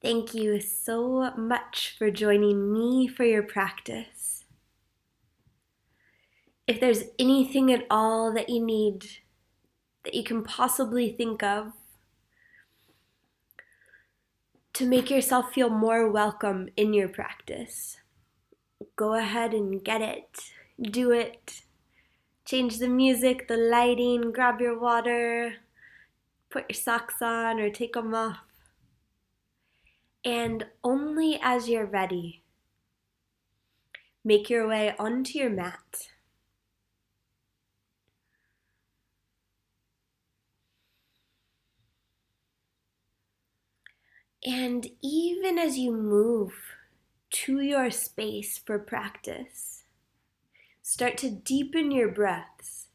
Thank you so much for joining me for your practice. If there's anything at all that you need, that you can possibly think of to make yourself feel more welcome in your practice, go ahead and get it, do it. Change the music, the lighting, grab your water, put your socks on or take them off. And only as you're ready, make your way onto your mat. And even as you move to your space for practice, start to deepen your breaths.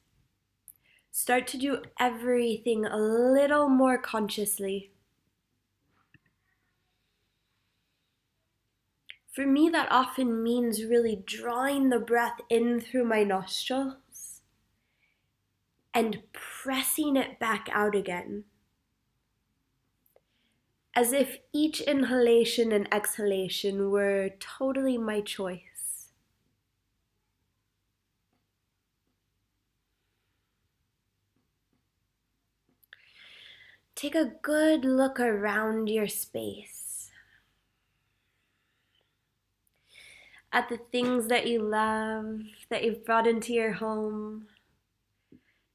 Start to do everything a little more consciously. For me, that often means really drawing the breath in through my nostrils and pressing it back out again, as if each inhalation and exhalation were totally my choice. Take a good look around your space, at the things that you love, that you've brought into your home.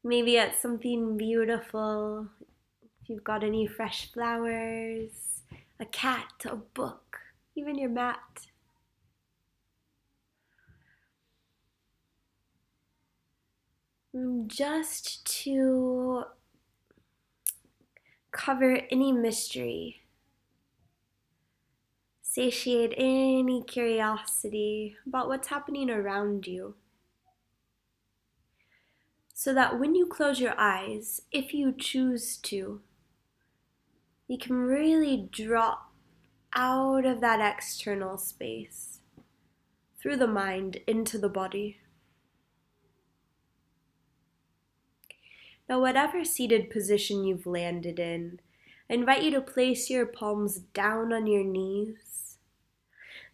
Maybe at something beautiful, if you've got any fresh flowers, a cat, a book, even your mat. Just to cover any mystery, satiate any curiosity about what's happening around you, so that when you close your eyes, if you choose to, you can really drop out of that external space, through the mind, into the body. Now, whatever seated position you've landed in, I invite you to place your palms down on your knees,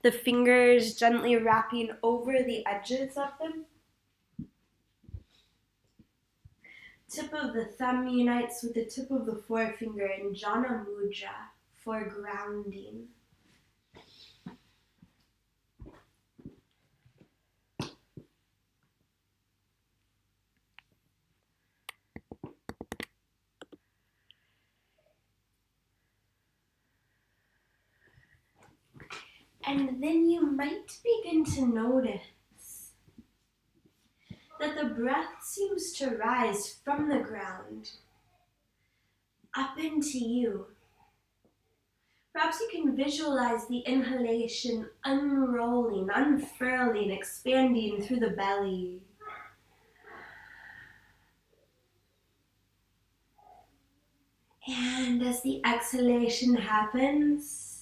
the fingers gently wrapping over the edges of them. Tip of the thumb unites with the tip of the forefinger in Jhana Mudra for grounding. And then you might begin to notice that the breath seems to rise from the ground up into you. Perhaps you can visualize the inhalation unrolling, unfurling, expanding through the belly. And as the exhalation happens,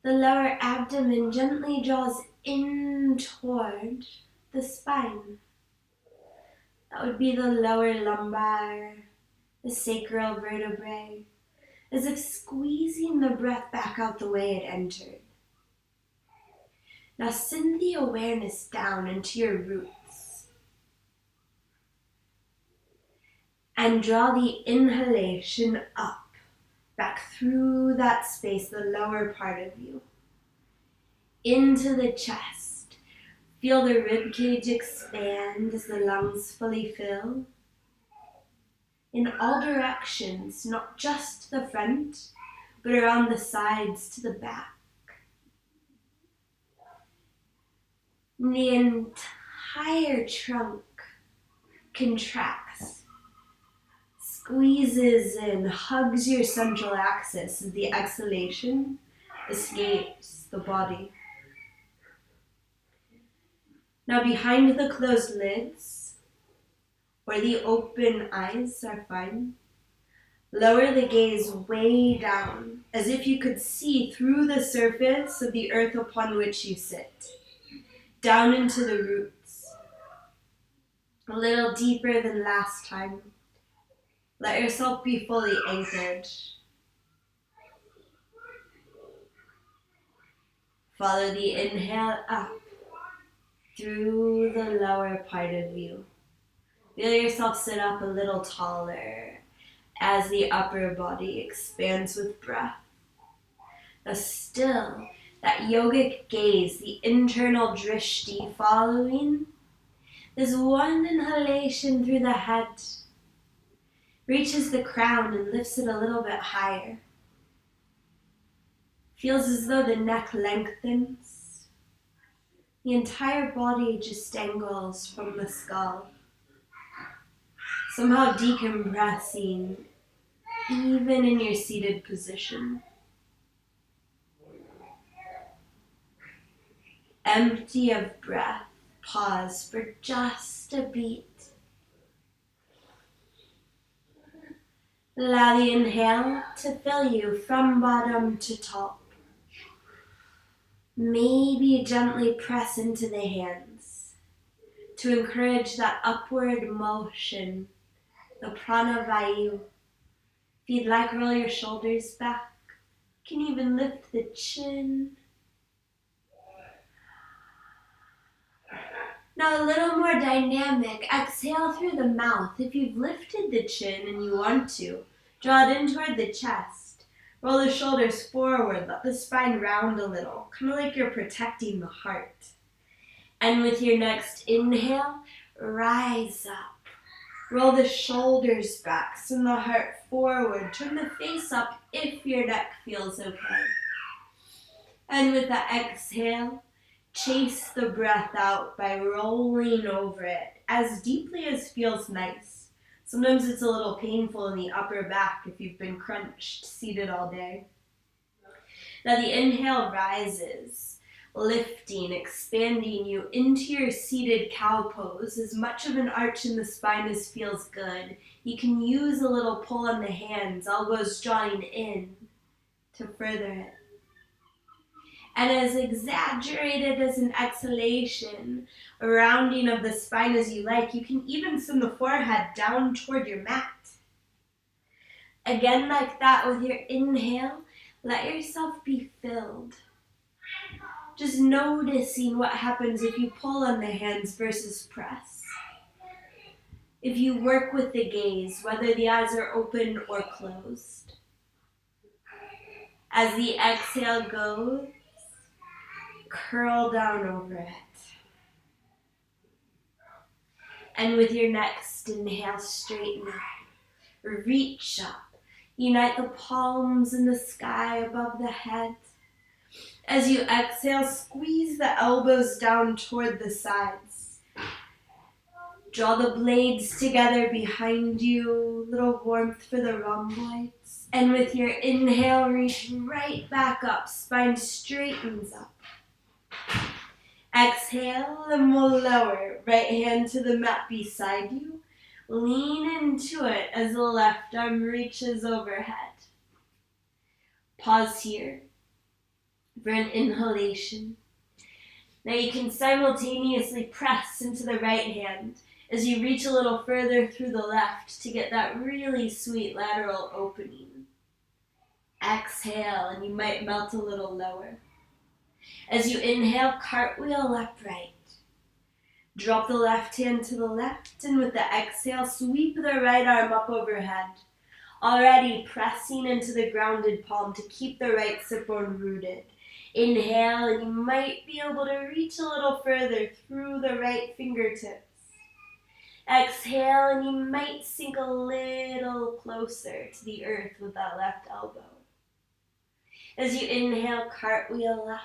the lower abdomen gently draws in toward the spine. That would be the lower lumbar, the sacral vertebrae, as if squeezing the breath back out the way it entered. Now send the awareness down into your roots and draw the inhalation up, back through that space, the lower part of you, into the chest. Feel the rib cage expand as the lungs fully fill. In all directions, not just the front, but around the sides to the back. And the entire trunk contracts, squeezes in, hugs your central axis as the exhalation escapes the body. Now behind the closed lids, or the open eyes are fine, lower the gaze way down, as if you could see through the surface of the earth upon which you sit, down into the roots, a little deeper than last time. Let yourself be fully anchored. Follow the inhale up through the lower part of you. Feel yourself sit up a little taller as the upper body expands with breath. Now still, that yogic gaze, the internal drishti following, this one inhalation through the head reaches the crown and lifts it a little bit higher. Feels as though the neck lengthens. The entire body just dangles from the skull, somehow decompressing even in your seated position. Empty of breath, pause for just a beat. Allow the inhale to fill you from bottom to top. Maybe gently press into the hands to encourage that upward motion, the prana vayu. If you'd like, roll your shoulders back. You can even lift the chin. Now a little more dynamic. Exhale through the mouth. If you've lifted the chin and you want to, draw it in toward the chest. Roll the shoulders forward. Let the spine round a little, kind of like you're protecting the heart. And with your next inhale, rise up. Roll the shoulders back, send the heart forward. Turn the face up if your neck feels okay. And with the exhale, chase the breath out by rolling over it as deeply as feels nice. Sometimes it's a little painful in the upper back if you've been crunched seated all day. Now the inhale rises, lifting, expanding you into your seated cow pose. As much of an arch in the spine as feels good. You can use a little pull on the hands, elbows drawing in to further it. And as exaggerated as an exhalation, a rounding of the spine as you like, you can even send the forehead down toward your mat. Again, like that, with your inhale, let yourself be filled. Just noticing what happens if you pull on the hands versus press. If you work with the gaze, whether the eyes are open or closed. As the exhale goes, curl down over it. And with your next inhale, straighten up. Reach up. Unite the palms in the sky above the head. As you exhale, squeeze the elbows down toward the sides. Draw the blades together behind you. Little warmth for the rhomboids. And with your inhale, reach right back up. Spine straightens up. Exhale, and we'll lower. Right hand to the mat beside you. Lean into it as the left arm reaches overhead. Pause here for an inhalation. Now you can simultaneously press into the right hand as you reach a little further through the left to get that really sweet lateral opening. Exhale, and you might melt a little lower. As you inhale, cartwheel upright. Drop the left hand to the left, and with the exhale, sweep the right arm up overhead. Already pressing into the grounded palm to keep the right sit bone rooted. Inhale, and you might be able to reach a little further through the right fingertips. Exhale, and you might sink a little closer to the earth with that left elbow. As you inhale, cartwheel up.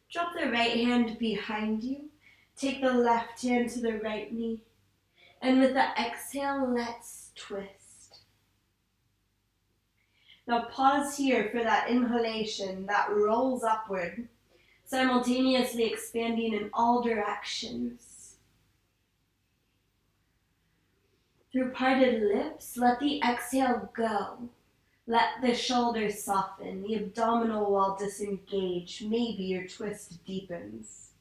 Drop the right hand behind you. Take the left hand to the right knee. And with the exhale, let's twist. Now pause here for that inhalation that rolls upward, simultaneously expanding in all directions. Through parted lips, let the exhale go. Let the shoulders soften, the abdominal wall disengage. Maybe your twist deepens.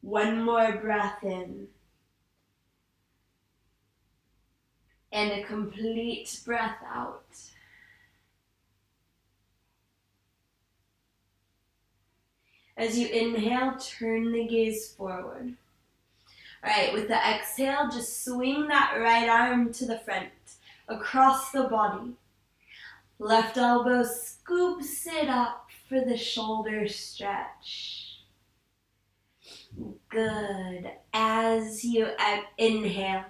One more breath in. And a complete breath out. As you inhale, turn the gaze forward. All right, with the exhale, just swing that right arm to the front, across the body. Left elbow scoops it up for the shoulder stretch. Good. As you inhale,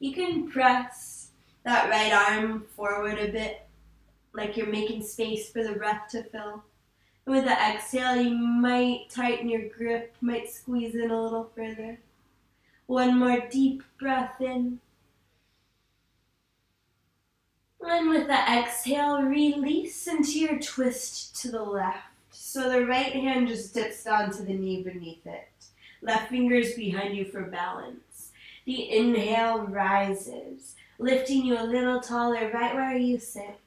you can press that right arm forward a bit, like you're making space for the breath to fill. And with the exhale, you might tighten your grip, might squeeze in a little further. One more deep breath in. And with the exhale, release into your twist to the left. So the right hand just dips down to the knee beneath it. Left fingers behind you for balance. The inhale rises, lifting you a little taller right where you sit.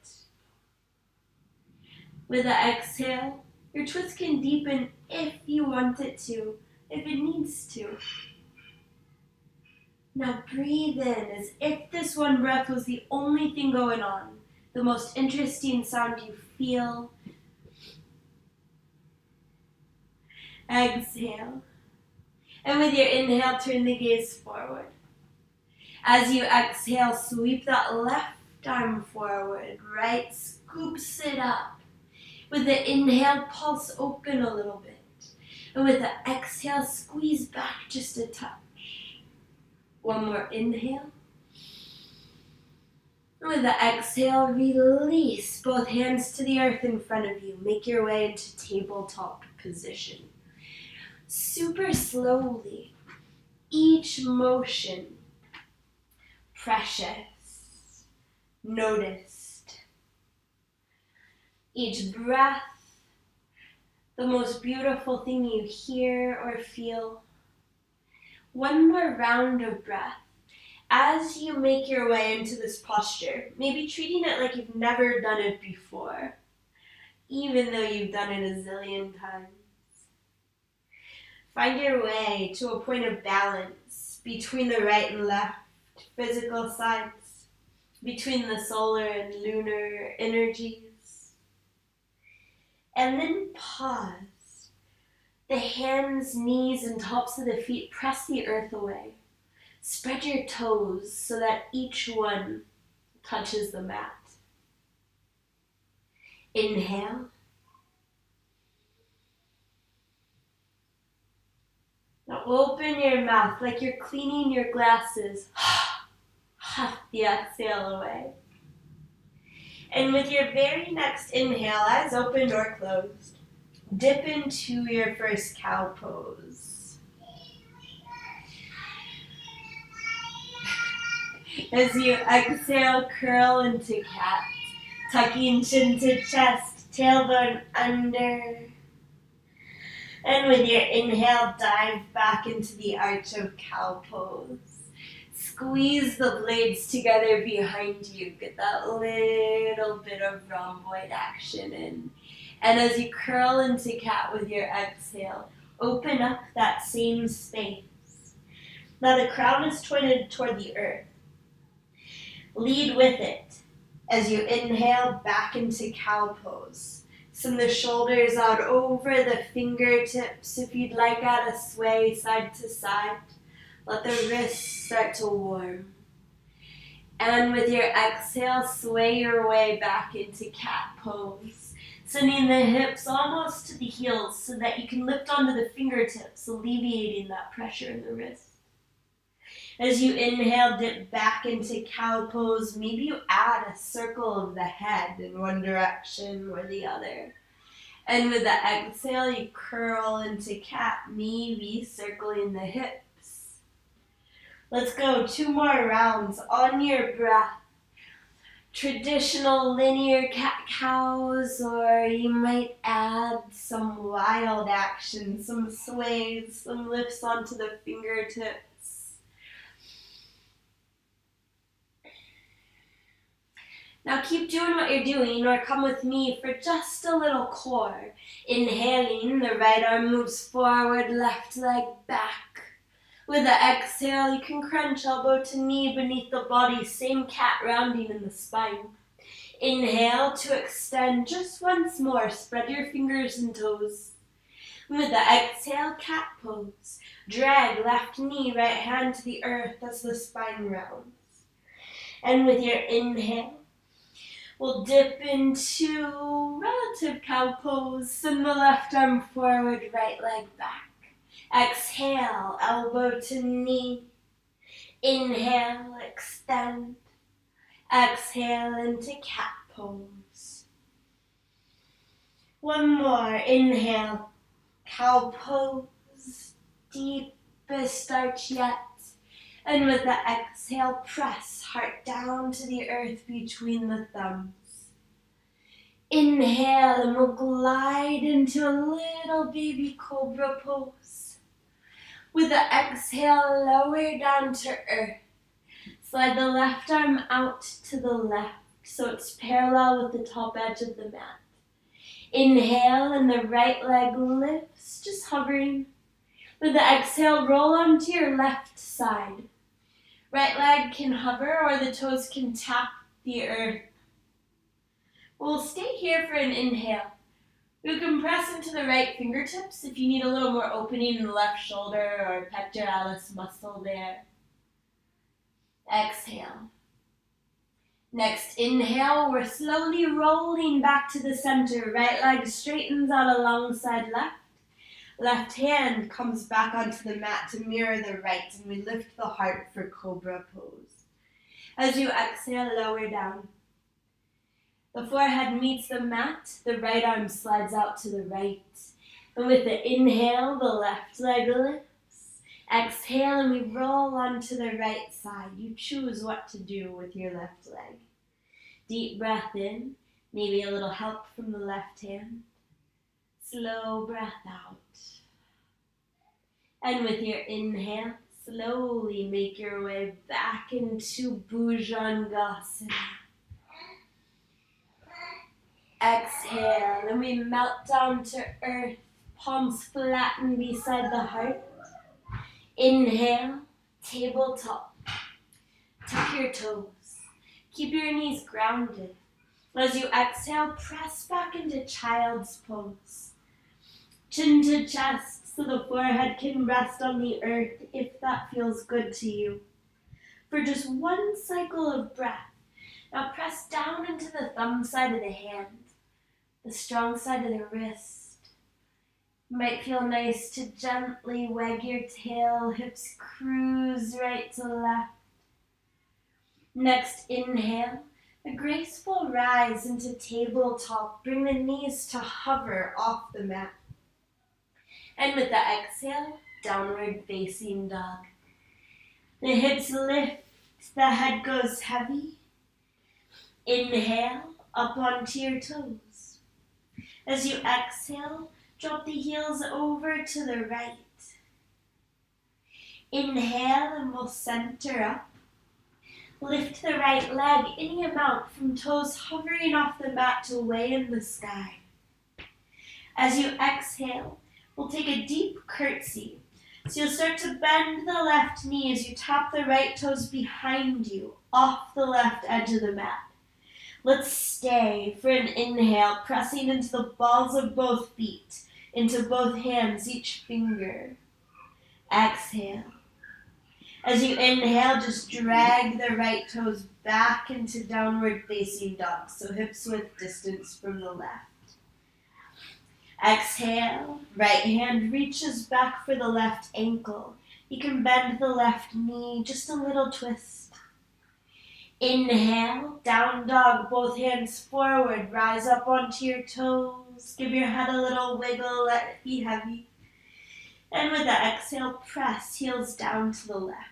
With the exhale, your twist can deepen if you want it to, if it needs to. Now breathe in as if this one breath was the only thing going on, the most interesting sound you feel. Exhale. And with your inhale, turn the gaze forward. As you exhale, sweep that left arm forward, right scoops it up. With the inhale, pulse open a little bit. And with the exhale, squeeze back just a touch. One more inhale. And with the exhale, release both hands to the earth in front of you. Make your way into tabletop position. Super slowly, each motion precious, noticed. Each breath, the most beautiful thing you hear or feel. One more round of breath as you make your way into this posture, maybe treating it like you've never done it before, even though you've done it a zillion times. Find your way to a point of balance between the right and left physical sides, between the solar and lunar energies. And then pause. The hands, knees, and tops of the feet press the earth away. Spread your toes so that each one touches the mat. Inhale. Now open your mouth like you're cleaning your glasses. Huff the exhale away. And with your very next inhale, eyes open or closed, dip into your first cow pose. As you exhale, curl into cat, tucking chin to chest, tailbone under. And with your inhale, dive back into the arch of cow pose. Squeeze the blades together behind you. Get that little bit of rhomboid action in. And as you curl into cat with your exhale, open up that same space. Now the crown is pointed toward the earth. Lead with it as you inhale back into cow pose. Send the shoulders out over the fingertips. If you'd like, add a sway side to side. Let the wrists start to warm. And with your exhale, sway your way back into cat pose. Sending the hips almost to the heels so that you can lift onto the fingertips, alleviating that pressure in the wrists. As you inhale, dip back into cow pose. Maybe you add a circle of the head in one direction or the other. And with the exhale, you curl into cat, maybe circling the hips. Let's go 2 more rounds on your breath. Traditional linear cat-cows, or you might add some wild action, some sways, some lifts onto the fingertips. Now keep doing what you're doing, or come with me for just a little core. Inhaling, the right arm moves forward, left leg back. With the exhale, you can crunch elbow to knee beneath the body, same cat rounding in the spine. Inhale to extend just once more, spread your fingers and toes. With the exhale, cat pose. Drag left knee, right hand to the earth as the spine rounds. And with your inhale, we'll dip into relative cow pose. Send the left arm forward, right leg back. Exhale, elbow to knee. Inhale, extend. Exhale into cat pose. One more. Inhale, cow pose. Deepest arch yet. And with the exhale, press heart down to the earth between the thumbs. Inhale, and we'll glide into a little baby cobra pose. With the exhale, lower down to earth. Slide the left arm out to the left so it's parallel with the top edge of the mat. Inhale, and the right leg lifts, just hovering. With the exhale, roll onto your left side. Right leg can hover or the toes can tap the earth. We'll stay here for an inhale. You can press into the right fingertips if you need a little more opening in the left shoulder or pectoralis muscle there. Exhale. Next inhale, we're slowly rolling back to the center. Right leg straightens out alongside left. Left hand comes back onto the mat to mirror the right, and we lift the heart for Cobra Pose. As you exhale, lower down. The forehead meets the mat, the right arm slides out to the right. And with the inhale, the left leg lifts. Exhale, and we roll onto the right side. You choose what to do with your left leg. Deep breath in, maybe a little help from the left hand. Slow breath out. And with your inhale, slowly make your way back into Bhujangasana. Exhale, and we melt down to earth, palms flatten beside the heart. Inhale, tabletop. Tuck your toes. Keep your knees grounded. As you exhale, press back into child's pose. Chin to chest so the forehead can rest on the earth if that feels good to you. For just one cycle of breath, now press down into the thumb side of the hand. The strong side of the wrist. Might feel nice to gently wag your tail, hips cruise right to left. Next inhale, a graceful rise into tabletop. Bring the knees to hover off the mat. And with the exhale, downward facing dog. The hips lift, the head goes heavy. Inhale, up onto your toes. As you exhale, drop the heels over to the right. Inhale, and we'll center up. Lift the right leg any amount from toes hovering off the mat to way in the sky. As you exhale, we'll take a deep curtsy. So you'll start to bend the left knee as you tap the right toes behind you, off the left edge of the mat. Let's stay for an inhale, pressing into the balls of both feet, into both hands, each finger. Exhale. As you inhale, just drag the right toes back into downward facing dog, so hips width distance from the left. Exhale, right hand reaches back for the left ankle. You can bend the left knee, just a little twist. Inhale, down dog, both hands forward, rise up onto your toes. Give your head a little wiggle, let it be heavy. And with the exhale, press heels down to the left.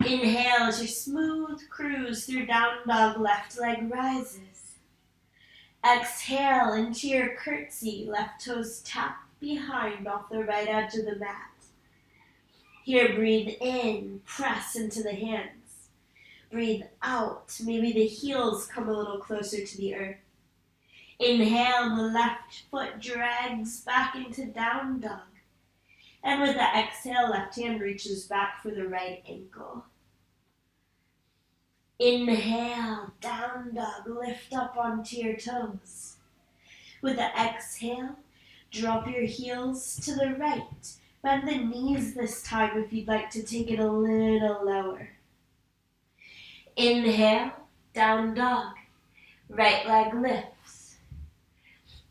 Inhale as your smooth cruise through down dog, left leg rises. Exhale into your curtsy, left toes tap behind off the right edge of the mat. Here, breathe in, press into the hands. Breathe out, maybe the heels come a little closer to the earth. Inhale, the left foot drags back into down dog. And with the exhale, left hand reaches back for the right ankle. Inhale, down dog, lift up onto your toes. With the exhale, Drop your heels to the right. Bend the knees this time if you'd like to take it a little lower. Inhale, down dog. Right leg lifts.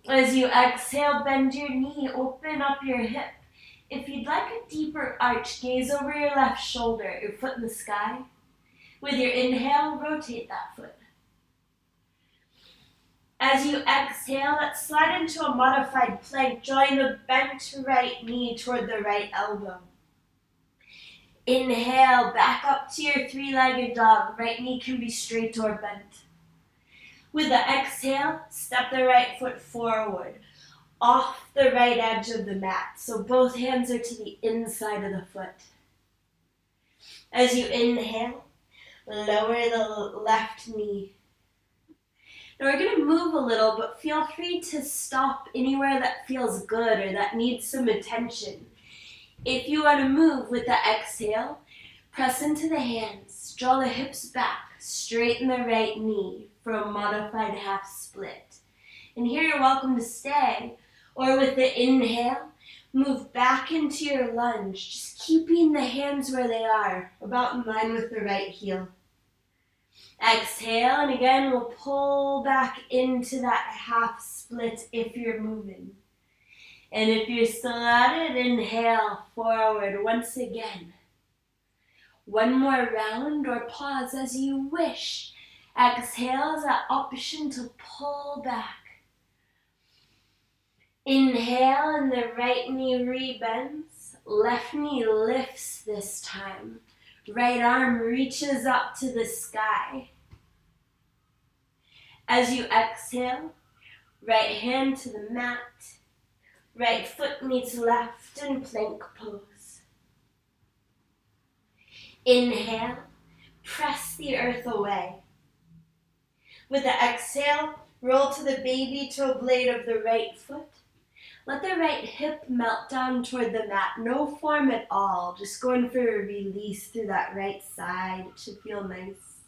As you exhale, bend your knee, open up your hip. If you'd like a deeper arch, gaze over your left shoulder, your foot in the sky. With your inhale, rotate that foot. As you exhale, let's slide into a modified plank, drawing the bent right knee toward the right elbow. Inhale, back up to your three-legged dog. Right knee can be straight or bent. With the exhale, step the right foot forward, off the right edge of the mat, so both hands are to the inside of the foot. As you inhale, lower the left knee. Now we're going to move a little, but feel free to stop anywhere that feels good or that needs some attention. If you want to move with the exhale, press into the hands, draw the hips back, straighten the right knee for a modified half split. And here you're welcome to stay, or with the inhale, move back into your lunge, just keeping the hands where they are, about in line with the right heel. Exhale, and again, we'll pull back into that half split if you're moving. And if you're still at it, inhale, forward once again. One more round, or pause as you wish. Exhale is that option to pull back. Inhale, and the right knee rebends. Left knee lifts this time. Right arm reaches up to the sky. As you exhale, right hand to the mat. Right foot meets left in plank pose. Inhale, press the earth away. With the exhale, roll to the baby toe blade of the right foot. Let the right hip melt down toward the mat. No form at all. Just going for a release through that right side. It should feel nice.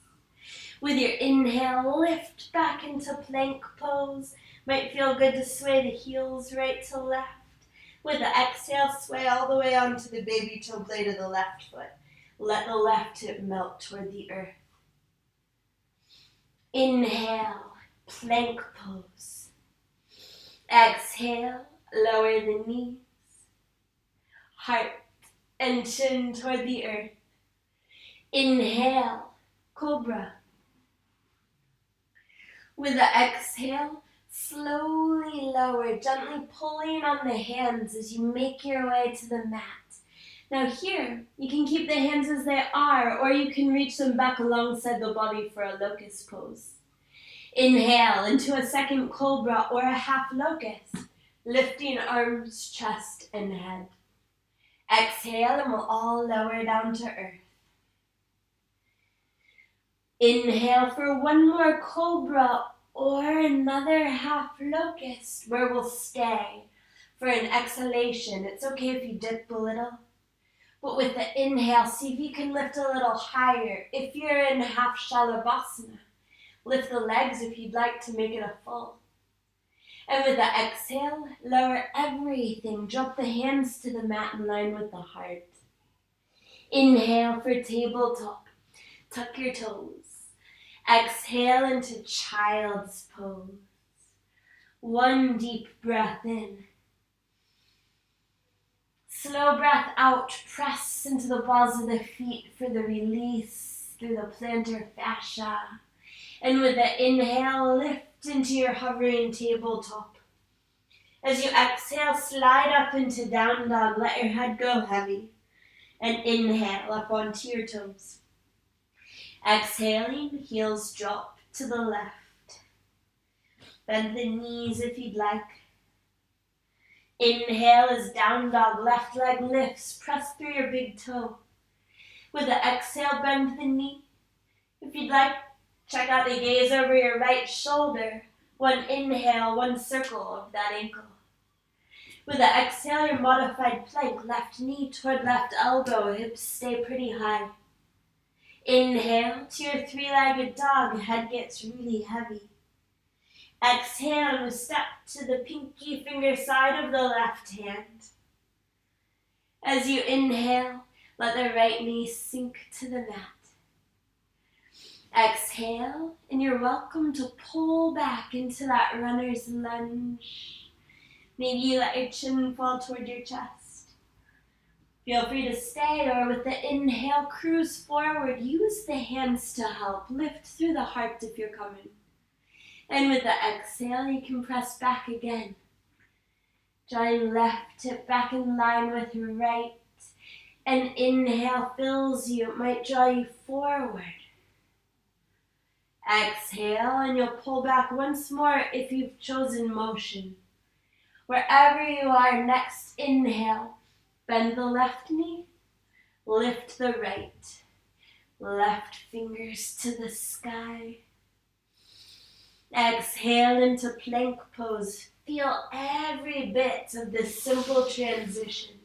With your inhale, lift back into plank pose. Might feel good to sway the heels right to left. With the exhale, sway all the way onto the baby toe blade of the left foot. Let the left hip melt toward the earth. Inhale, plank pose. Exhale, lower the knees. Heart and chin toward the earth. Inhale, cobra. With the exhale, slowly lower, gently pulling on the hands as you make your way to the mat. Now here, you can keep the hands as they are, or you can reach them back alongside the body for a locust pose. Inhale into a second cobra or a half locust, lifting arms, chest, and head. Exhale, and we'll all lower down to earth. Inhale for one more cobra or another half locust, where we'll stay for an exhalation. It's okay if you dip a little, but with the inhale, see if you can lift a little higher. If you're in half Shavasana, lift the legs if you'd like to make it a full. And with the exhale, lower everything. Drop the hands to the mat in line with the heart. Inhale for tabletop. Tuck your toes. Exhale into child's pose. One deep breath in. Slow breath out. Press into the balls of the feet for the release through the plantar fascia. And with the inhale, lift into your hovering tabletop. As you exhale, slide up into down dog. Let your head go heavy. And inhale up onto your toes. Exhaling, heels drop to the left. Bend the knees if you'd like. Inhale as down dog, left leg lifts. Press through your big toe. With the exhale, bend the knee. If you'd like, check out the gaze over your right shoulder. One inhale, one circle of that ankle. With the exhale, your modified plank, left knee toward left elbow, hips stay pretty high. Inhale to your three-legged dog, head gets really heavy. Exhale and step to the pinky finger side of the left hand. As you inhale, let the right knee sink to the mat. Exhale, and you're welcome to pull back into that runner's lunge. Maybe you let your chin fall toward your chest. Feel free to stay, or with the inhale, cruise forward. Use the hands to help. Lift through the heart if you're coming. And with the exhale, you can press back again. Drawing left hip back in line with right. And inhale fills you. It might draw you forward. Exhale, and you'll pull back once more if you've chosen motion. Wherever you are, next inhale. Bend the left knee. Lift the right. Left fingers to the sky. Exhale into plank pose. Feel every bit of this simple transition.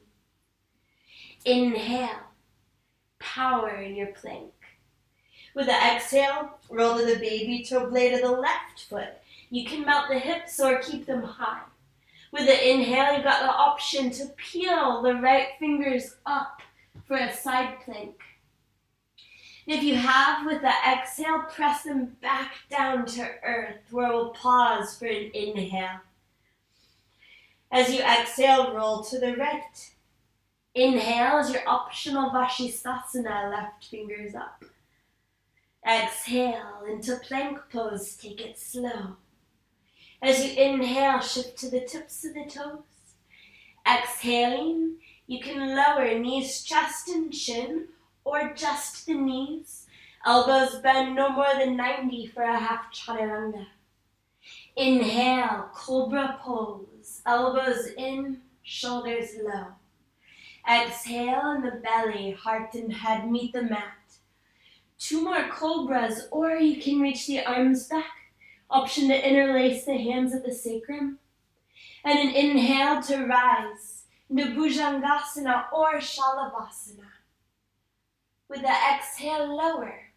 Inhale, power in your plank. With the exhale, roll to the baby toe blade of the left foot. You can melt the hips or keep them high. With the inhale, you've got the option to peel the right fingers up for a side plank. And if you have, with the exhale, press them back down to earth, where we'll pause for an inhale. As you exhale, roll to the right. Inhale as your optional Vashisthasana, left fingers up. Exhale into plank pose, take it slow. As you inhale, shift to the tips of the toes. Exhaling, you can lower knees, chest, and chin, or just the knees. Elbows bend no more than 90 for a half chaturanga. Inhale, Cobra Pose. Elbows in, shoulders low. Exhale in the belly, heart and head meet the mat. 2 more cobras, or you can reach the arms back. Option to interlace the hands at the sacrum. And an inhale to rise into Bhujangasana or Shavasana. With the exhale, lower.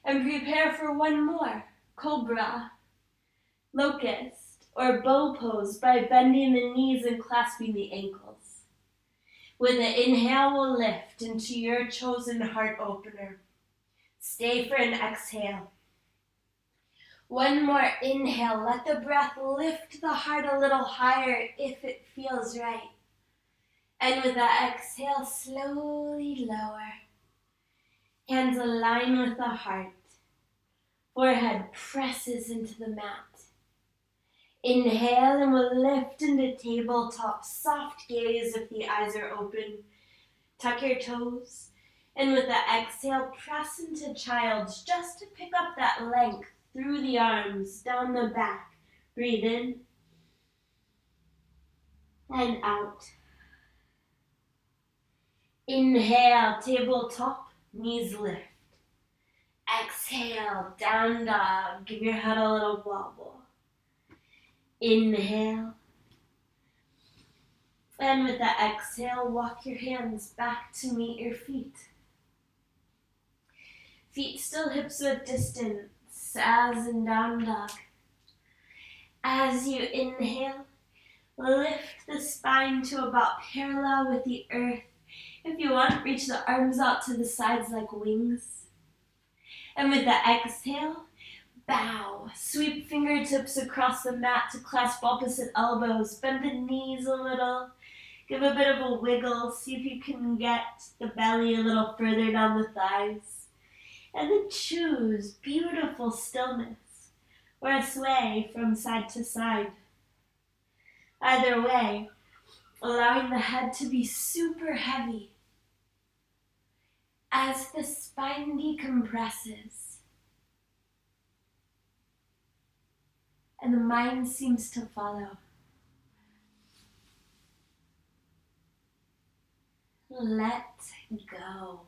And prepare for one more, Cobra, Locust, or Bow Pose by bending the knees and clasping the ankles. With the inhale, we'll lift into your chosen heart opener. Stay for an exhale. One more inhale. Let the breath lift the heart a little higher if it feels right. And with the exhale, slowly lower. Hands align with the heart. Forehead presses into the mat. Inhale and we'll lift into tabletop. Soft gaze if the eyes are open. Tuck your toes. And with the exhale, press into child's just to pick up that length through the arms, down the back. Breathe in and out. Inhale, tabletop, knees lift. Exhale, down dog. Give your head a little wobble. Inhale. And with the exhale, walk your hands back to meet your feet. Feet still hips width distance, as in down dog. As you inhale, lift the spine to about parallel with the earth. If you want, reach the arms out to the sides like wings. And with the exhale, bow. Sweep fingertips across the mat to clasp opposite elbows. Bend the knees a little. Give a bit of a wiggle. See if you can get the belly a little further down the thighs. And then choose beautiful stillness or a sway from side to side. Either way, allowing the head to be super heavy as the spine decompresses and the mind seems to follow. Let go.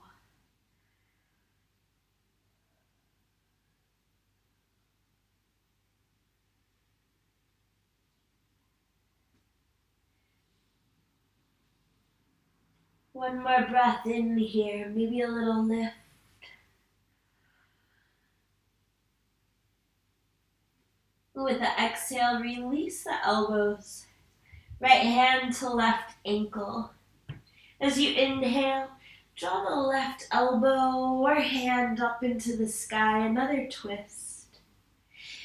One more breath in here, maybe a little lift. With the exhale, release the elbows. Right hand to left ankle. As you inhale, draw the left elbow or hand up into the sky, another twist.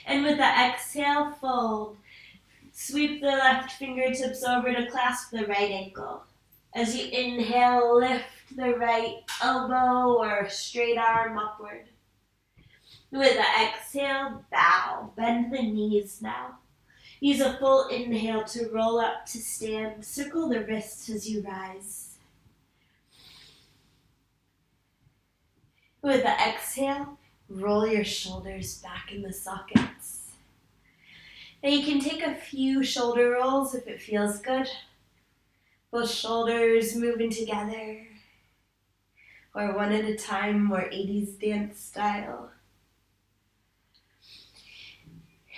And with the exhale, fold. Sweep the left fingertips over to clasp the right ankle. As you inhale, lift the right elbow or straight arm upward. With the exhale, bow. Bend the knees now. Use a full inhale to roll up to stand. Circle the wrists as you rise. With the exhale, roll your shoulders back in the sockets. Now you can take a few shoulder rolls if it feels good. Both shoulders moving together. Or one at a time, more 80s dance style.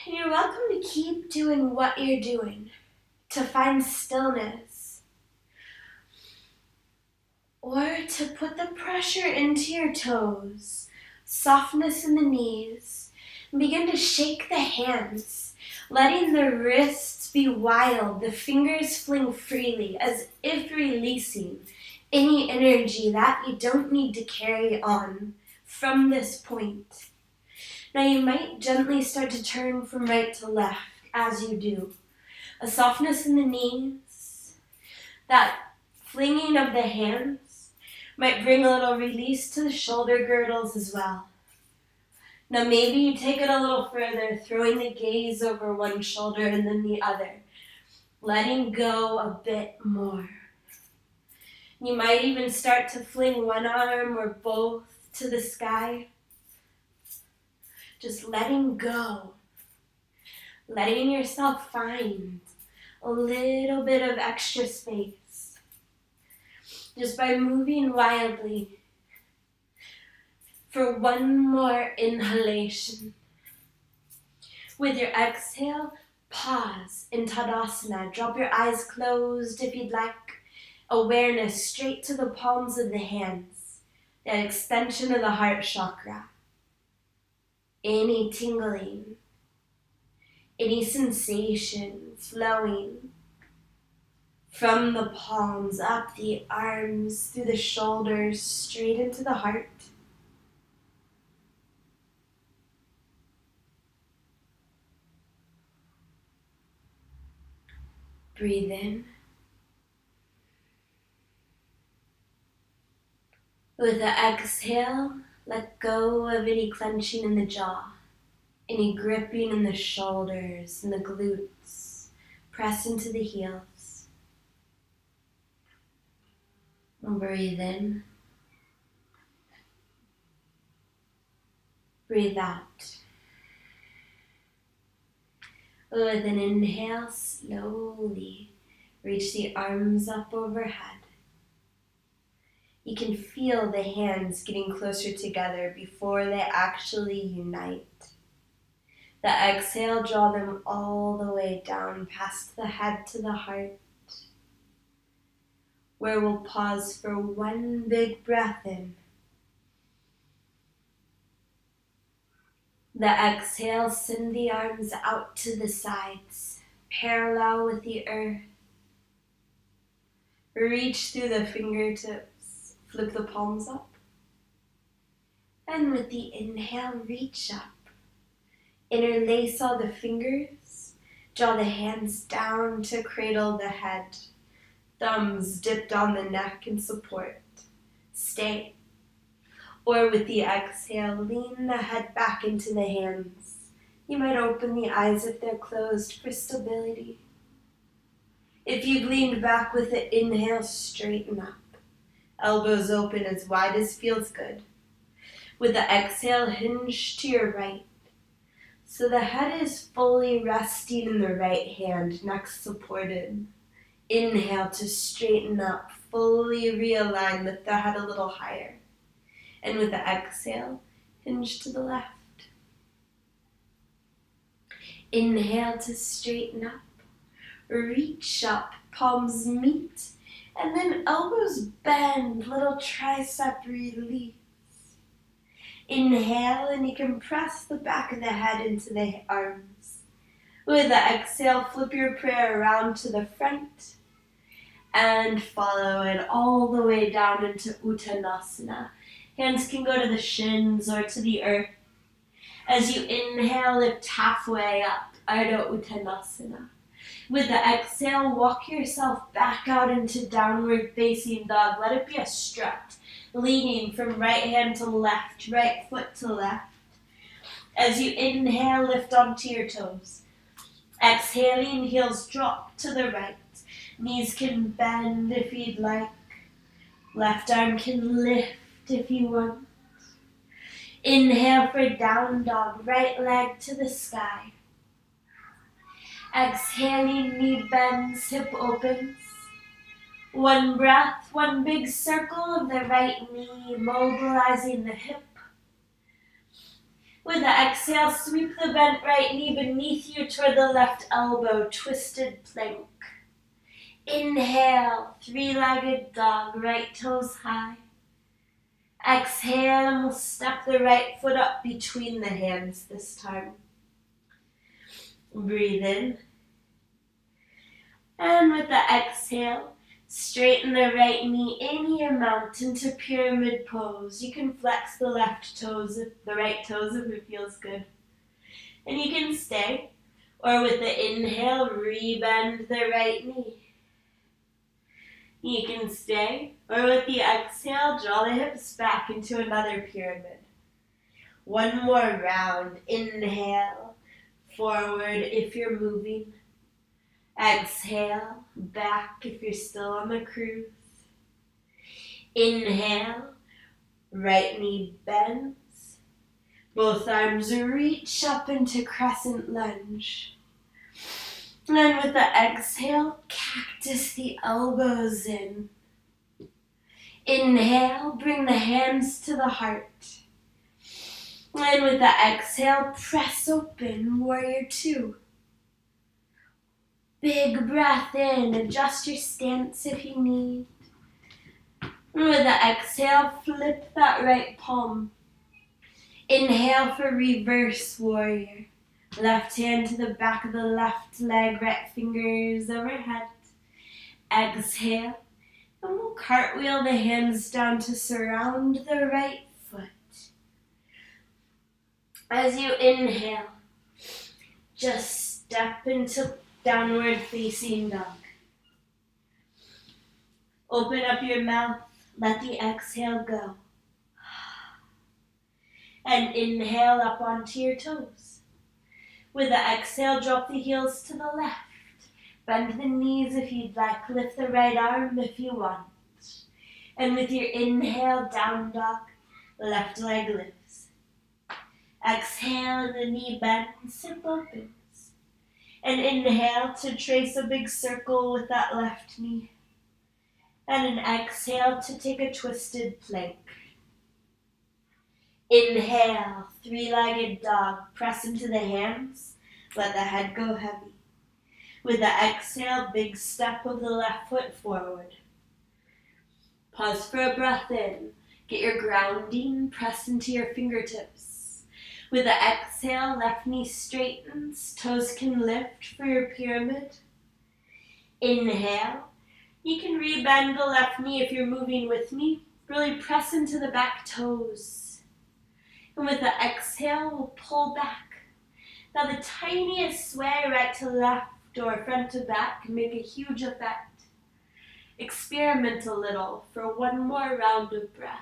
And you're welcome to keep doing what you're doing, to find stillness, or to put the pressure into your toes, softness in the knees, and begin to shake the hands, letting the wrists be wild, the fingers fling freely, as if releasing any energy that you don't need to carry on from this point. Now you might gently start to turn from right to left as you do. A softness in the knees, that flinging of the hands might bring a little release to the shoulder girdles as well. Now maybe you take it a little further, throwing the gaze over one shoulder and then the other, letting go a bit more. You might even start to fling one arm or both to the sky. Just letting go. Letting yourself find a little bit of extra space. Just by moving wildly. For one more inhalation. With your exhale, pause in Uttanasana. Drop your eyes closed if you'd like. Awareness straight to the palms of the hands. That extension of the heart chakra. Any tingling. Any sensation flowing from the palms, up the arms, through the shoulders, straight into the heart. Breathe in. With the exhale, let go of any clenching in the jaw, any gripping in the shoulders and the glutes. Press into the heels. And breathe in. Breathe out. With an inhale, slowly reach the arms up overhead. You can feel the hands getting closer together before they actually unite. The exhale, draw them all the way down past the head to the heart, where we'll pause for one big breath in. The exhale, send the arms out to the sides, parallel with the earth. Reach through the fingertips, flip the palms up. And with the inhale, reach up. Interlace all the fingers, draw the hands down to cradle the head. Thumbs dipped on the neck in support. Stay. Or with the exhale, lean the head back into the hands. You might open the eyes if they're closed for stability. If you've leaned back with the inhale, straighten up. Elbows open as wide as feels good. With the exhale, hinge to your right. So the head is fully resting in the right hand, neck supported. Inhale to straighten up, fully realign, lift the head a little higher. And with the exhale, hinge to the left. Inhale to straighten up. Reach up, palms meet, and then elbows bend, little tricep release. Inhale, and you can press the back of the head into the arms. With the exhale, flip your prayer around to the front and follow it all the way down into Uttanasana. Hands can go to the shins or to the earth. As you inhale, lift halfway up, Ardha Uttanasana. With the exhale, walk yourself back out into downward facing dog. Let it be a strut, leaning from right hand to left, right foot to left. As you inhale, lift onto your toes. Exhaling, heels drop to the right. Knees can bend if you'd like. Left arm can lift if you want. Inhale for down dog, right leg to the sky. Exhaling, knee bends, hip opens. One breath, one big circle of the right knee, mobilizing the hip. With the exhale, sweep the bent right knee beneath you toward the left elbow, twisted plank. Inhale, three-legged dog, right toes high. Exhale, and we'll step the right foot up between the hands this time. Breathe in. And with the exhale, straighten the right knee any amount into pyramid pose. You can flex the right toes if it feels good. And you can stay, or with the inhale, rebend the right knee. You can stay, or with the exhale, draw the hips back into another pyramid. One more round. Inhale, forward if you're moving. Exhale, back if you're still on the cruise. Inhale, right knee bends. Both arms reach up into crescent lunge. And then with the exhale, cactus the elbows in. Inhale, bring the hands to the heart. And with the exhale, press open, warrior two. Big breath in, adjust your stance if you need. And with the exhale, flip that right palm. Inhale for reverse warrior. Left hand to the back of the left leg, right fingers overhead. Exhale, and we'll cartwheel the hands down to surround the right foot. As you inhale, just step into downward facing dog. Open up your mouth, let the exhale go. And inhale up onto your toes. With the exhale, drop the heels to the left. Bend the knees if you'd like. Lift the right arm if you want. And with your inhale, down dog, left leg lifts. Exhale, the knee bends, hip opens. And inhale to trace a big circle with that left knee. And an exhale to take a twisted plank. Inhale, three-legged dog, press into the hands, let the head go heavy. With the exhale, big step of the left foot forward. Pause for a breath in, get your grounding, press into your fingertips. With the exhale, left knee straightens, toes can lift for your pyramid. Inhale, you can rebend the left knee if you're moving with me. Really press into the back toes. And with the exhale, we'll pull back. Now the tiniest sway right to left or front to back can make a huge effect. Experiment a little for one more round of breath.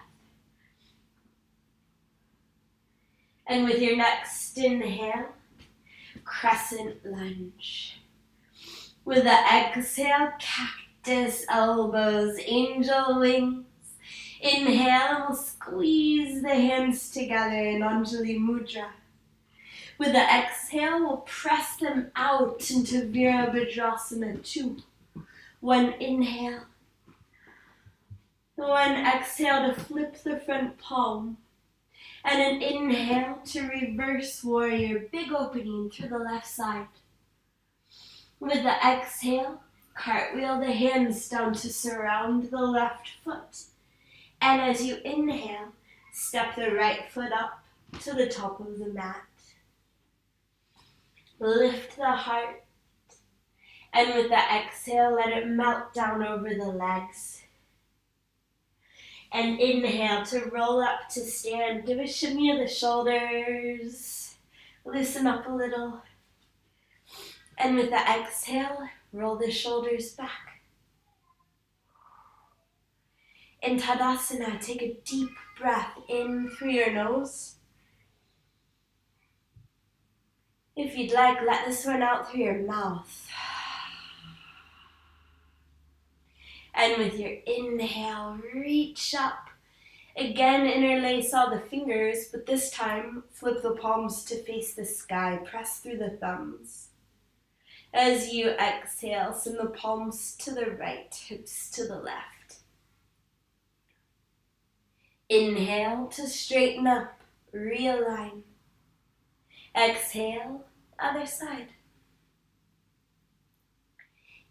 And with your next inhale, crescent lunge. With the exhale, cactus elbows, angel wings. Inhale, we'll squeeze the hands together in Anjali Mudra. With the exhale, we'll press them out into Virabhadrasana 2. One inhale. One exhale to flip the front palm. And an inhale to reverse warrior, big opening through the left side. With the exhale, cartwheel the hands down to surround the left foot. And as you inhale, step the right foot up to the top of the mat. Lift the heart. And with the exhale, let it melt down over the legs. And inhale to roll up to stand. Give a shimmy of the shoulders. Loosen up a little. And with the exhale, roll the shoulders back. In Tadasana, take a deep breath in through your nose. If you'd like, let this one out through your mouth. And with your inhale, reach up. Again, interlace all the fingers, but this time, flip the palms to face the sky. Press through the thumbs. As you exhale, send the palms to the right, hips to the left. Inhale to straighten up, realign. Exhale, other side.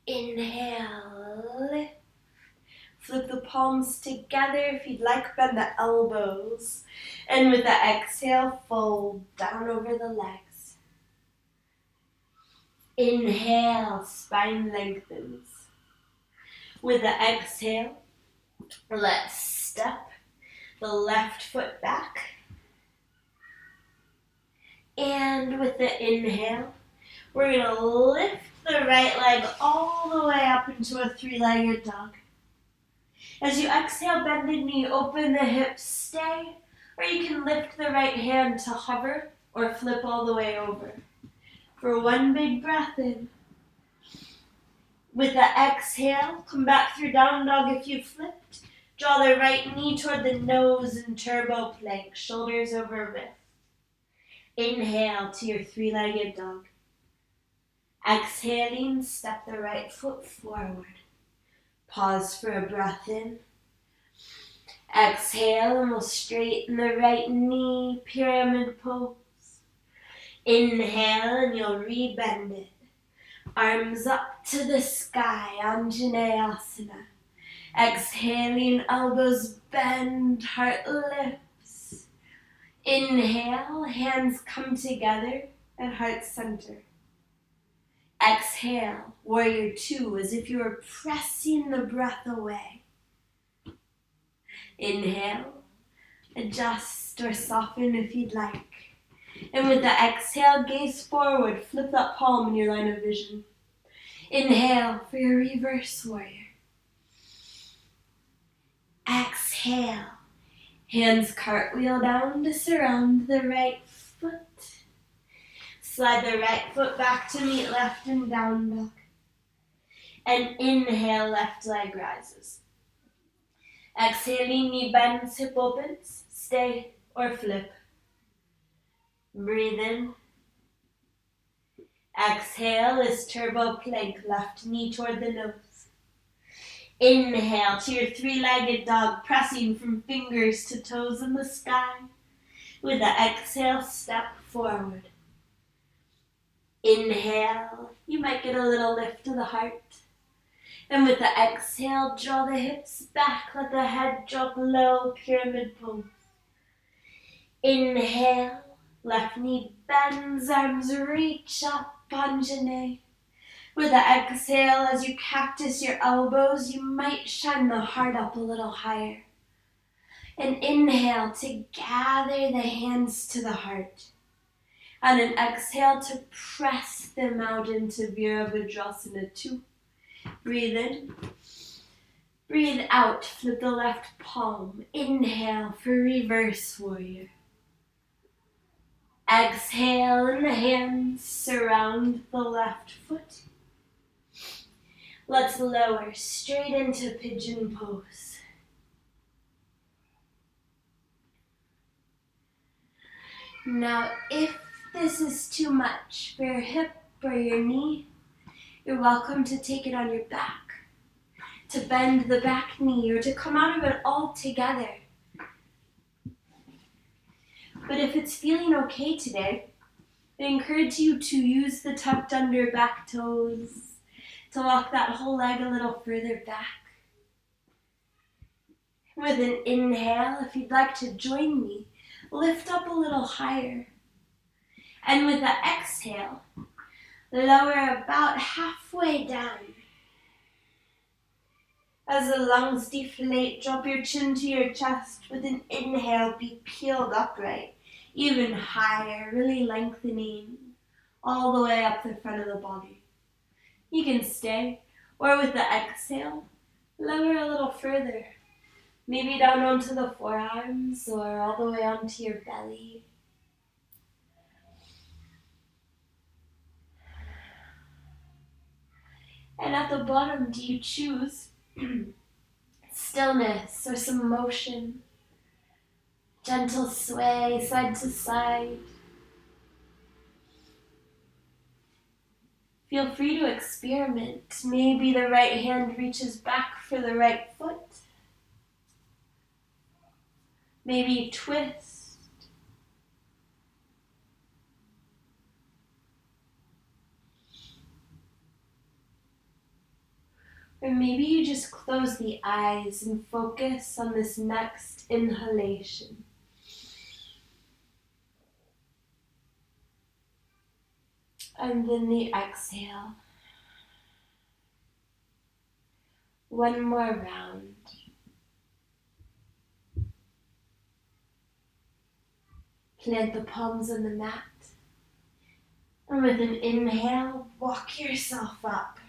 Inhale, lift. Flip the palms together. If you'd like, bend the elbows. And with the exhale, fold down over the legs. Inhale, spine lengthens. With the exhale, let's step the left foot back. And with the inhale, we're going to lift the right leg all the way up into a three-legged dog. As you exhale, bend the knee, open the hips, stay, or you can lift the right hand to hover or flip all the way over. For one big breath in. With the exhale, come back through down dog if you flipped. Draw the right knee toward the nose and turbo plank, shoulders over wrist. Inhale to your three-legged dog. Exhaling, step the right foot forward. Pause for a breath in. Exhale and we'll straighten the right knee, pyramid pose. Inhale and you'll rebend it. Arms up to the sky, Anjaneyasana. Exhaling, elbows bend, heart lifts. Inhale, hands come together at heart center. Exhale, warrior two, as if you were pressing the breath away. Inhale, adjust or soften if you'd like. And with the exhale, gaze forward, flip that palm in your line of vision. Inhale for your reverse warrior. Exhale, hands cartwheel down to surround the right foot. Slide the right foot back to meet left and down dog. And inhale, left leg rises. Exhaling, knee bends, hip opens. Stay or flip. Breathe in. Exhale is turbo plank, left knee toward the nose. Inhale to your three-legged dog, pressing from fingers to toes in the sky. With the exhale, step forward. Inhale, you might get a little lift to the heart. And with the exhale, draw the hips back, let the head drop low, pyramid pose. Inhale, left knee bends, arms reach up, Anjane. With the exhale, as you cactus your elbows, you might shine the heart up a little higher. And inhale to gather the hands to the heart. And an exhale to press them out into Virabhadrasana 2. Breathe in. Breathe out. Flip the left palm. Inhale for reverse warrior. Exhale and the hands surround the left foot. Let's lower straight into Pigeon Pose. Now, if this is too much for your hip or your knee, you're welcome to take it on your back, to bend the back knee, or to come out of it all together. But if it's feeling okay today, I encourage you to use the tucked under back toes to walk that whole leg a little further back. With an inhale, if you'd like to join me, lift up a little higher. And with the exhale, Lower about halfway down. As the lungs deflate, drop your chin to your chest. With an inhale, be peeled upright, even higher, really lengthening all the way up the front of the body. You can stay, or with the exhale, lower a little further. Maybe down onto the forearms or all the way onto your belly. And at the bottom, do you choose stillness or some motion? Gentle sway side to side. Feel free to experiment. Maybe the right hand reaches back for the right foot. Maybe twist. Or maybe you just close the eyes and focus on this next inhalation. And then the exhale. One more round. Plant the palms on the mat. And with an inhale, walk yourself up.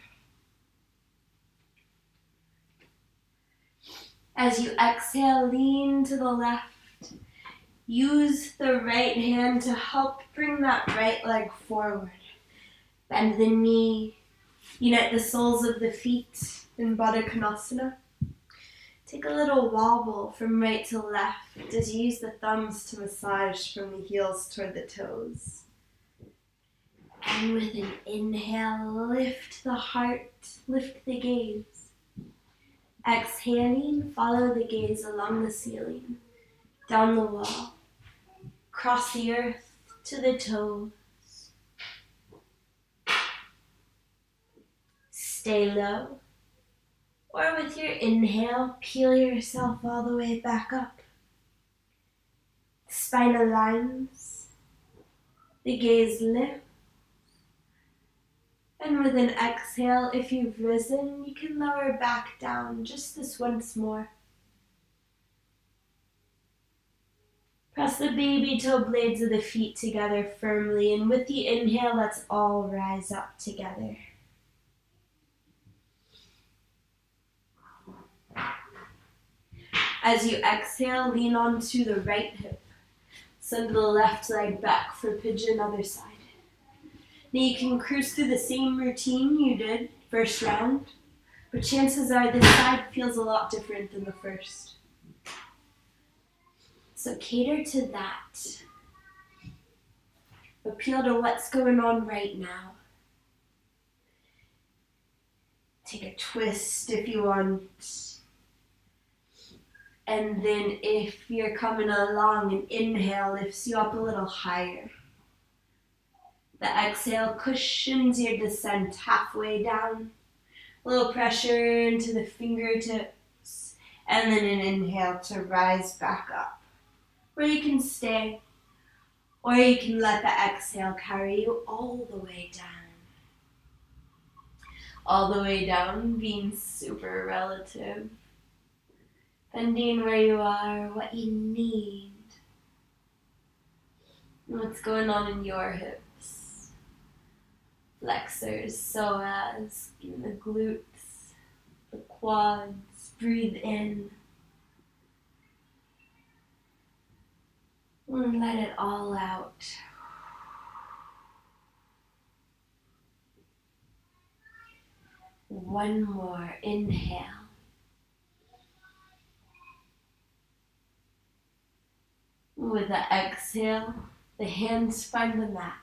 As you exhale, lean to the left. Use the right hand to help bring that right leg forward. Bend the knee. Unite the soles of the feet in Uttanasana. Take a little wobble from right to left as you use the thumbs to massage from the heels toward the toes. And with an inhale, lift the heart, lift the gaze. Exhaling, follow the gaze along the ceiling, down the wall, across the earth to the toes. Stay low, or with your inhale, peel yourself all the way back up. Spine aligns, the gaze lifts, and with an exhale, if you've risen, you can lower back down just this once more. Press the baby toe blades of the feet together firmly, and with the inhale, let's all rise up together. As you exhale, lean onto the right hip. Send the left leg back for pigeon, other side. Now you can cruise through the same routine you did first round, but chances are this side feels a lot different than the first. So cater to that. Appeal to what's going on right now. Take a twist if you want. And then if you're coming along, an inhale lifts you up a little higher. The exhale cushions your descent halfway down. A little pressure into the fingertips. And then an inhale to rise back up. Or you can stay. Or you can let the exhale carry you all the way down. All the way down being super relative. Depending where you are, what you need, and what's going on in your hips. Flexors, psoas, in the glutes, the quads. Breathe in. And let it all out. One more inhale. With the exhale, the hands find the mat.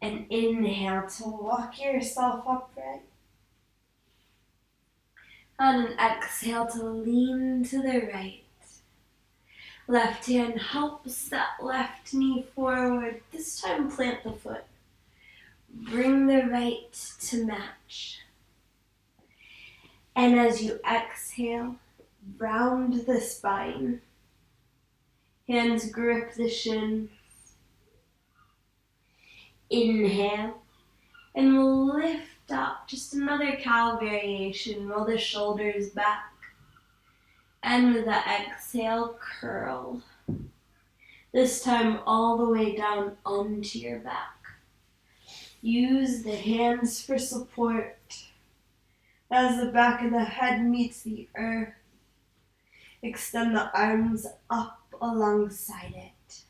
And inhale to walk yourself upright. And an exhale to lean to the right. Left hand helps that left knee forward. This time plant the foot. Bring the right to match. And as you exhale, round the spine. Hands grip the shins. Inhale, And lift up, just another cow variation. Roll the shoulders back. And with the exhale, curl. This time all the way down onto your back. Use the hands for support as the back of the head meets the earth. Extend the arms up alongside it.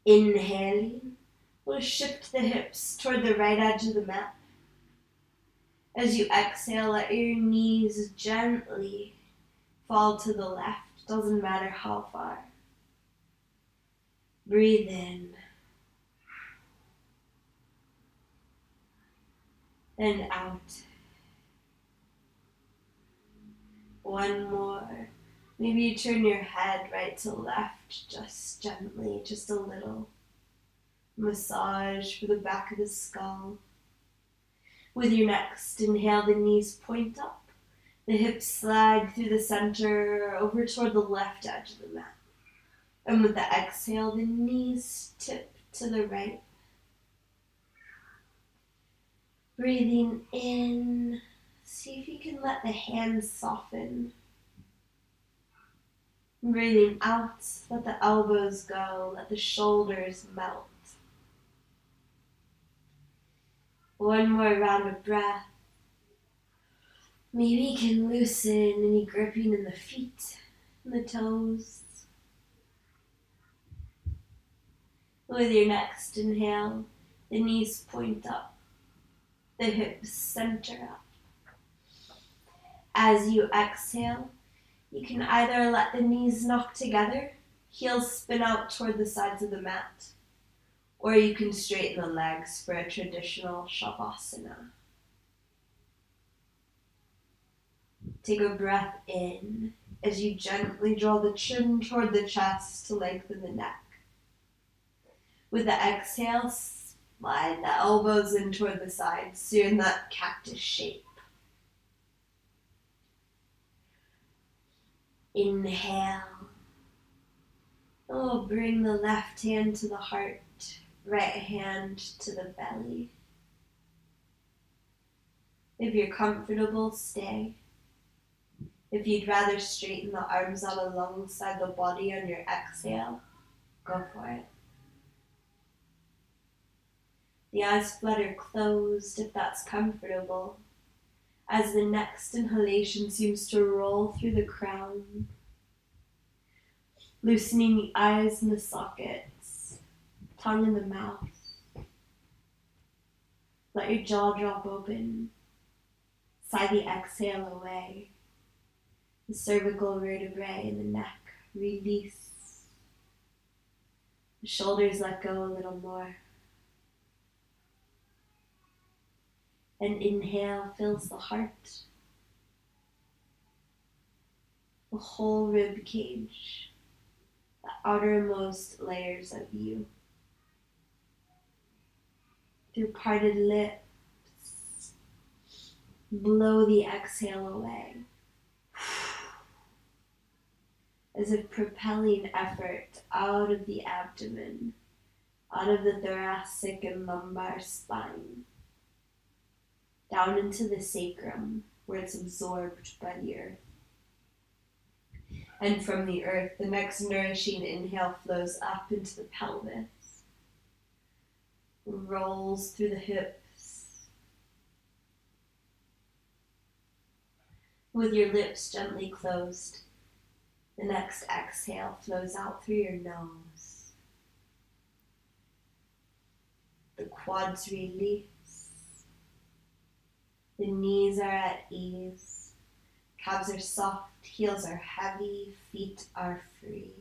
Inhaling, we'll shift the hips toward the right edge of the mat. As you exhale, let your knees gently fall to the left. Doesn't matter how far. Breathe in. And out. One more. Maybe you turn your head right to left, just gently, just a little. Massage for the back of the skull. With your next inhale, the knees point up. The hips slide through the center over toward the left edge of the mat. And with the exhale, the knees tip to the right. Breathing in, see if you can let the hands soften. Breathing out, let the elbows go, let the shoulders melt. One more round of breath. Maybe you can loosen any gripping in the feet and the toes. With your next inhale, the knees point up, the hips center up. As you exhale, you can either let the knees knock together, heels spin out toward the sides of the mat, or you can straighten the legs for a traditional Shavasana. Take a breath in as you gently draw the chin toward the chest to lengthen the neck. With the exhale, slide the elbows in toward the sides so you're in that cactus shape. Inhale. Oh, bring the left hand to the heart, right hand to the belly. If you're comfortable, stay. If you'd rather straighten the arms out alongside the body on your exhale, go for it. The eyes flutter closed if that's comfortable, as the next inhalation seems to roll through the crown, loosening the eyes in the sockets, tongue in the mouth. Let your jaw drop open. Sigh the exhale away. The cervical vertebrae in the neck release. The shoulders let go a little more. An inhale fills the heart, the whole rib cage, the outermost layers of you. Through parted lips, blow the exhale away, as if propelling effort out of the abdomen, out of the thoracic and lumbar spine, down into the sacrum, where it's absorbed by the earth. And from the earth, the next nourishing inhale flows up into the pelvis, rolls through the hips. With your lips gently closed, the next exhale flows out through your nose. The quads release. The knees are at ease. Calves are soft, heels are heavy, feet are free.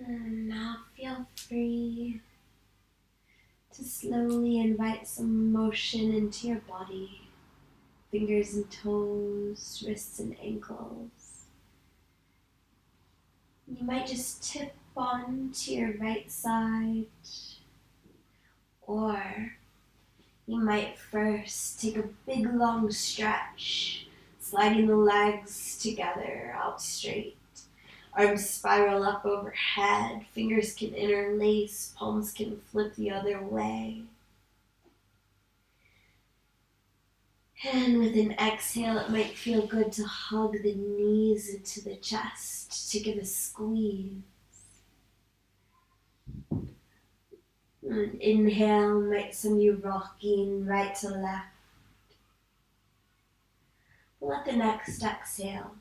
And now feel free to slowly invite some motion into your body. Fingers and toes, wrists and ankles. You might just tip on to your right side, or you might first take a big long stretch, sliding the legs together out straight. Arms spiral up overhead, fingers can interlace, palms can flip the other way. And with an exhale, it might feel good to hug the knees into the chest to give a squeeze. And inhale might send you rocking right to left. Let the next exhale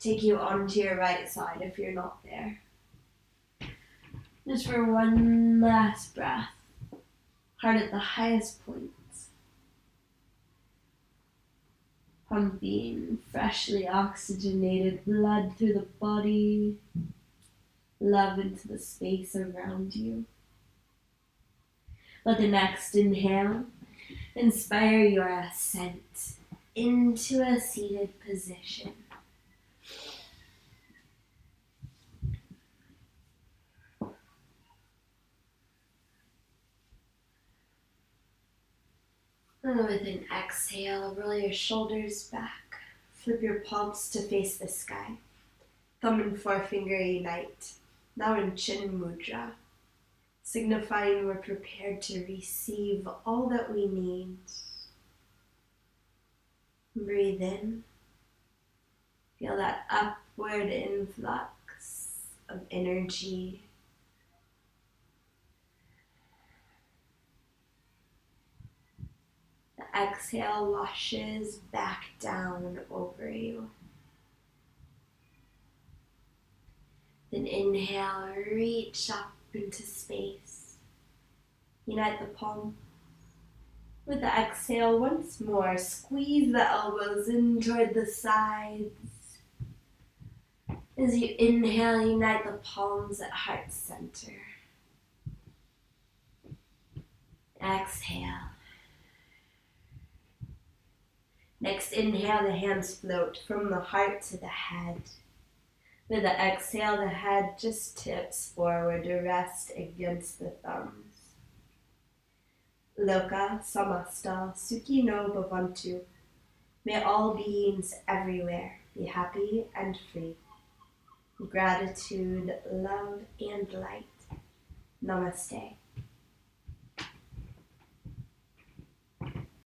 take you onto your right side if you're not there. Just for one last breath, heart at the highest point. Pumping freshly oxygenated blood through the body, love into the space around you. Let the next inhale inspire your ascent into a seated position. And with an exhale, roll your shoulders back. Flip your palms to face the sky. Thumb and forefinger unite. Now in Chin Mudra, signifying we're prepared to receive all that we need. Breathe in. Feel that upward influx of energy. The exhale washes back down over you. Then inhale, reach up into space. Unite the palms. With the exhale, once more, squeeze the elbows in toward the sides. As you inhale, unite the palms at heart center. Exhale. Next inhale, the hands float from the heart to the head. With the exhale, the head just tips forward to rest against the thumbs. Loka samasta sukhi no bhavantu. May all beings everywhere be happy and free. Gratitude, love, and light. Namaste.